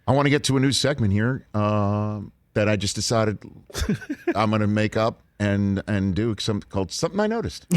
I want to get to a new segment here that I just decided I'm going to make up and do something called Something I Noticed.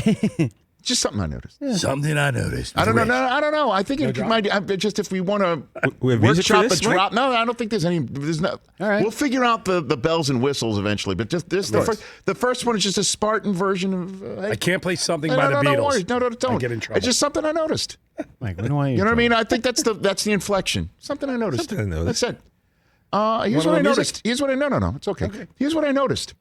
Just something I noticed. Yeah. Something I noticed. I don't know. No, I don't know. I think it might just if we want to workshop a drop. No, I don't think there's any. There's no. All right. We'll figure out the bells and whistles eventually. But just this, the first one is just a Spartan version of. I can't play something by the Beatles. No worries. No, don't. I get in trouble. It's just something I noticed. Mike, when do I? You know what I mean? I think that's the inflection. Something I noticed. Something I noticed. That's it. Here's what I noticed. Here's what I no. It's okay. Here's what I noticed.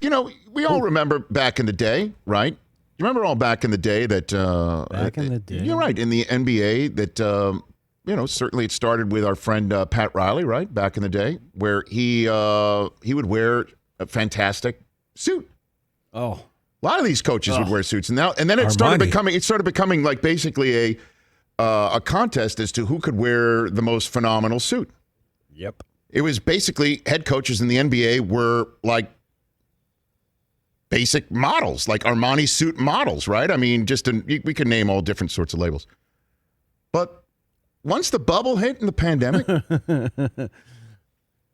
You know, we all remember back in the day, right? You remember all back in the day that back in the day. You're right, in the NBA that certainly it started with our friend Pat Riley, right? Back in the day, where he would wear a fantastic suit. Oh. A lot of these coaches would wear suits, and then it started becoming like basically a contest as to who could wear the most phenomenal suit. Yep. It was basically head coaches in the NBA were like basic models, like Armani suit models, right? I mean, we could name all different sorts of labels. But once the bubble hit in the pandemic, the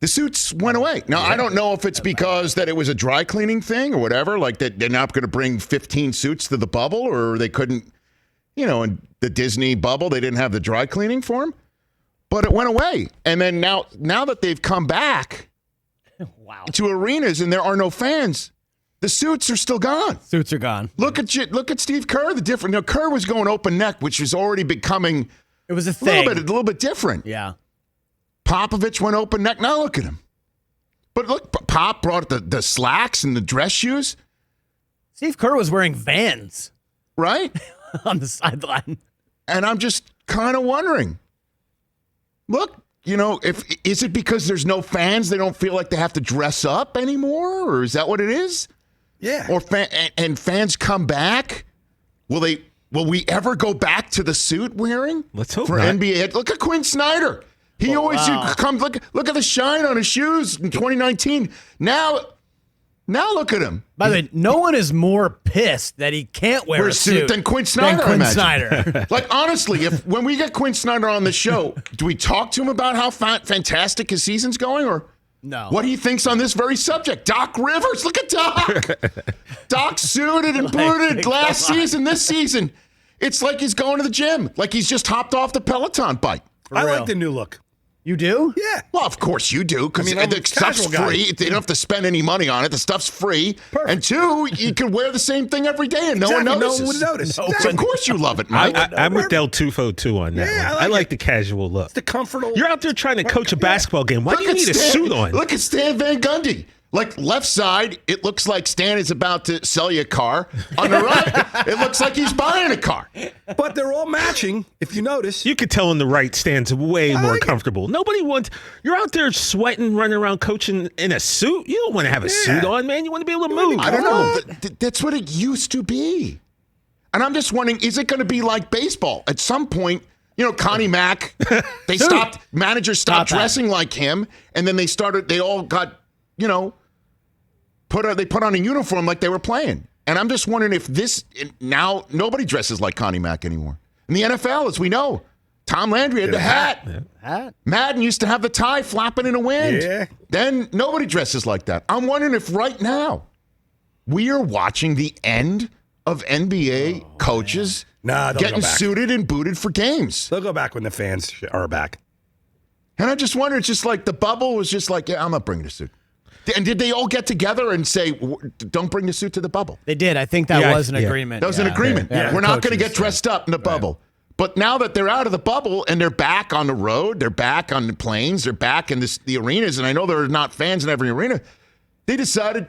suits went away. Now, I don't know if it's because that it was a dry cleaning thing or whatever, like that they're not going to bring 15 suits to the bubble, or they couldn't, in the Disney bubble, they didn't have the dry cleaning for them. But it went away. And then now that they've come back to arenas and there are no fans, the suits are still gone. Suits are gone. Look at Steve Kerr. Kerr was going open neck, which was already becoming a thing. A little bit different. Yeah. Popovich went open neck. Now look at him. But look, Pop brought the slacks and the dress shoes. Steve Kerr was wearing Vans. Right? On the sideline. And I'm just kind of wondering. Look, is it because there's no fans, they don't feel like they have to dress up anymore? Or is that what it is? Yeah. Or and fans come back? Will we ever go back to the suit wearing? Let's hope for not. NBA. Look at Quinn Snyder. He always comes. Look at the shine on his shoes in 2019. Now look at him. By the way, no one is more pissed that he can't wear a suit than Quinn Snyder. Snyder. Like, honestly, when we get Quinn Snyder on the show, do we talk to him about how fantastic his season's going, or no? What he thinks on this very subject? Doc Rivers, look at Doc. Doc suited and booted last season, this season. It's like he's going to the gym, like he's just hopped off the Peloton bike. I like the new look. You do? Yeah. Well, of course you do, because the stuff's free. They don't have to spend any money on it. The stuff's free. Perfect. And two, you can wear the same thing every day and no one notices. No one would notice. So of course you love it, Mike. I'm with Del Tufo, too, on that one. I like the casual look. It's the comfortable. You're out there trying to coach a basketball game. Why do you need a suit on? Look at Stan Van Gundy. Like, left side, it looks like Stan is about to sell you a car. On the right, it looks like he's buying a car. But they're all matching, if you notice. You could tell on the right stands way more comfortable. Nobody wants... You're out there sweating, running around coaching in a suit. You don't want to have a suit on, man. You want to be able to move. I don't know. That's what it used to be. And I'm just wondering, is it going to be like baseball? At some point, Connie Mack, managers stopped dressing like him, and then they all got... they put on a uniform like they were playing. And I'm just wondering if now nobody dresses like Connie Mack anymore. In the NFL, as we know, Tom Landry had the hat. Hat. Madden used to have the tie flapping in the wind. Yeah. Then nobody dresses like that. I'm wondering if right now we are watching the end of NBA coaches getting suited and booted for games. They'll go back when the fans are back. And I just wonder, it's just like the bubble was just like, I'm not bringing a suit. And did they all get together and say, don't bring the suit to the bubble? They did. I think that was an agreement. That was an agreement. Yeah. We're not going to get dressed up in the bubble. But now that they're out of the bubble and they're back on the road, they're back on the planes, they're back in the arenas, and I know there are not fans in every arena, they decided,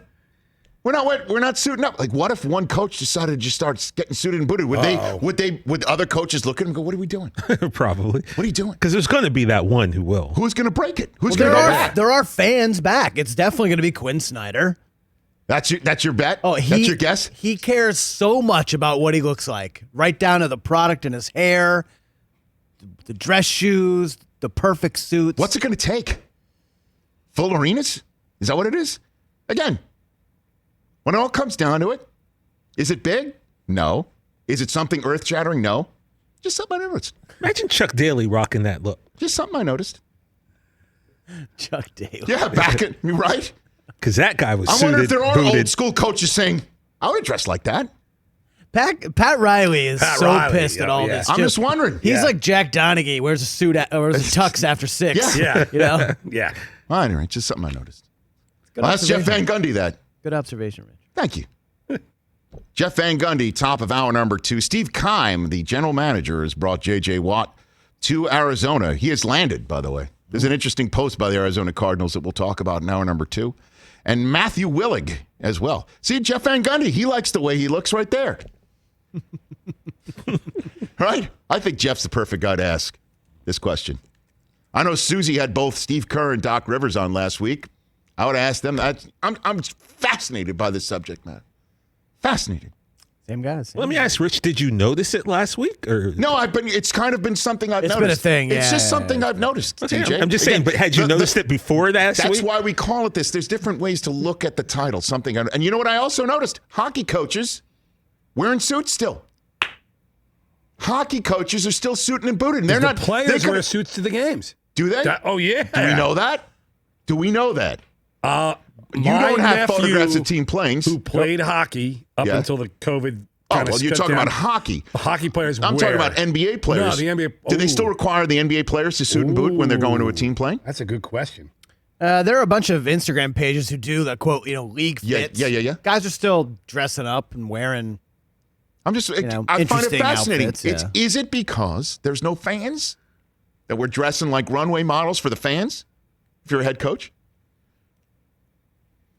we're not suiting up. Like, what if one coach decided to just start getting suited and booted? Would other coaches look at him and go, what are we doing? Probably. What are you doing? Because there's going to be that one who will. Who's going to break it? Who's going to go back? There are fans back. It's definitely going to be Quinn Snyder. That's your bet? That's your guess? He cares so much about what he looks like, right down to the product in his hair, the dress shoes, the perfect suits. What's it going to take? Full arenas? Is that what it is? Again, when it all comes down to it, is it big? No. Is it something earth-shattering? No. Just something I noticed. Imagine Chuck Daly rocking that look. Just something I noticed. Chuck Daly. Yeah, back at me, right? Because that guy was I suited, wonder if there are booted. old school coaches saying, I would have dressed like that. Pat Riley is Pat so Riley, pissed at all yeah. this. I'm too. just wondering. He's Yeah. like Jack Donaghy, wears a suit, wears a tux after 6. Yeah. You know? Yeah. Well, anyway, just something I noticed. Good Well, that's Jeff observation. Van Gundy, that. Good observation, Rich. Thank you. Jeff Van Gundy, top of hour number 2. Steve Keim, the general manager, has brought J.J. Watt to Arizona. He has landed, by the way. There's an interesting post by the Arizona Cardinals that we'll talk about in hour number 2. And Matthew Willig as well. See, Jeff Van Gundy, he likes the way he looks right there. Right? I think Jeff's the perfect guy to ask this question. I know Susie had both Steve Kerr and Doc Rivers on last week. I would ask them that. I'm fascinated by this subject matter. Fascinated. Same guys. Let me ask Rich, did you notice it last week? Or No, it's kind of been something I've It's noticed. been a thing, It's yeah, just something I've noticed, Okay, TJ. I'm just saying, but had you noticed it before last That's week? why we call it this. There's different ways to look at the title. And you know what I also noticed? Hockey coaches wearing suits still. Hockey coaches are still suiting and booted. And they're The not. players they're wear suits to the games. Do they? Oh, yeah. Do we know that? Do we know that? You don't have photographs of team playing. who played hockey up Yeah. until the COVID. Oh, kind of well, you're shut talking down. about hockey. Hockey players. I'm talking about NBA players. No, the NBA. Do they Ooh. still require the NBA players to suit and boot when they're going to a team playing? That's a good question. There are a bunch of Instagram pages who do the quote, league Yeah, fits. yeah. Guys are still dressing up and wearing. I'm just, know, I find it interesting fascinating. outfits, yeah. Is it because there's no fans that we're dressing like runway models for the fans? If you're a head coach?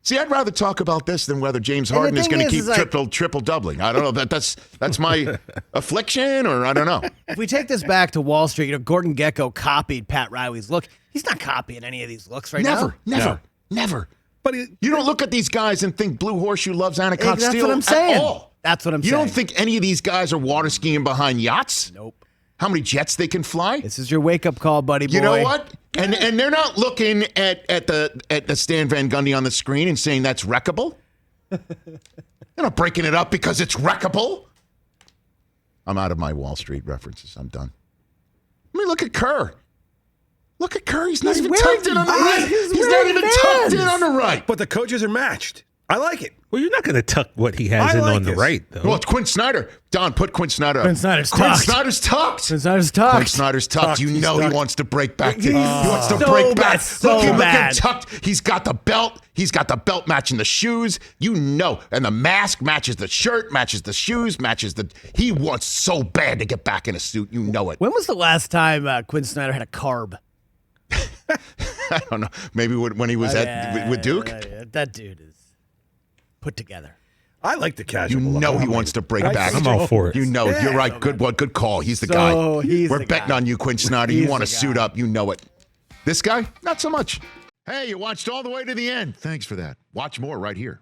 See, I'd rather talk about this than whether James And the Harden is thing going to is, keep is like- triple doubling. I don't know. That's my affliction, or I don't know. If we take this back to Wall Street, Gordon Gekko copied Pat Riley's look. He's not copying any of these looks right now. Never. But You don't look at these guys and think Blue Horseshoe loves Anacott That's Steel what I'm saying. at all. That's what I'm You saying. don't think any of these guys are water skiing behind yachts? Nope. How many jets they can fly? This is your wake-up call, buddy boy. You know what? And they're not looking at the Stan Van Gundy on the screen and saying that's wreckable. They're not breaking it up because it's wreckable. I'm out of my Wall Street references. I'm done. I mean, look at Kerr. Look at Kerr. He's not even wearing- tucked in on the right. he's He's not wearing even tucked in Vans. on the right. the coaches are matched. I like it. Well, you're not going to tuck what he has I in like on the this. right, though. Well, it's Quinn Snyder. Don, put Quinn Snyder up. Quinn Snyder's Quinn tucked. Snyder's tucked. It's not his Quinn talk. Snyder's tucked. Tucked. You He's know he tucked. wants to break back. He's he wants to so break bad, back. so Look at bad. tucked. He's got the belt. He's got the belt matching the shoes. You know. And the mask matches the shirt, matches the shoes, matches the... He wants so bad to get back in a suit. You know it. When was the last time Quinn Snyder had a carb? I don't know. Maybe when he was with Duke. That dude is put together. I like the You casual. look. know I he like wants it. to break I back. I'm all for it. You know, Yeah. you're right. Good call. He's the So guy. he's We're the betting guy. on you, Quinn Snyder. You He's want to the suit guy. up. You know it. This guy, not so much. Hey, you watched all the way to the end. Thanks for that. Watch more right here.